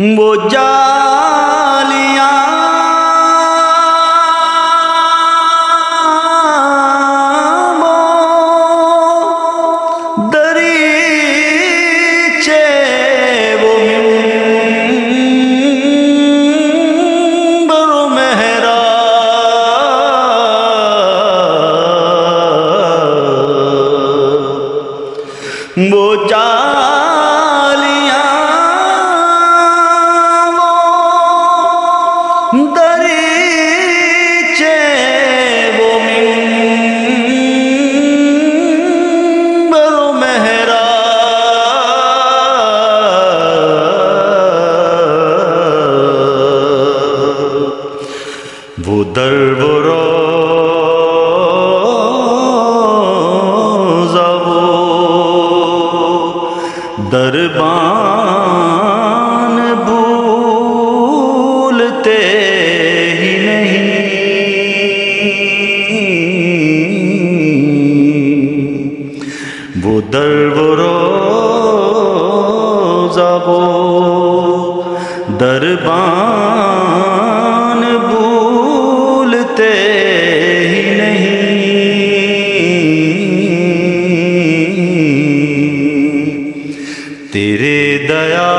وہ جالیاں وہ دریچے وہ منبر و محراب وہ دریچے وہ منبر و محراب وہ در و روضہ وہ دربان بھولتے ہی نہیں وہ در و روضہ وہ دربان بھولتے ہی نہیں تیرے دیا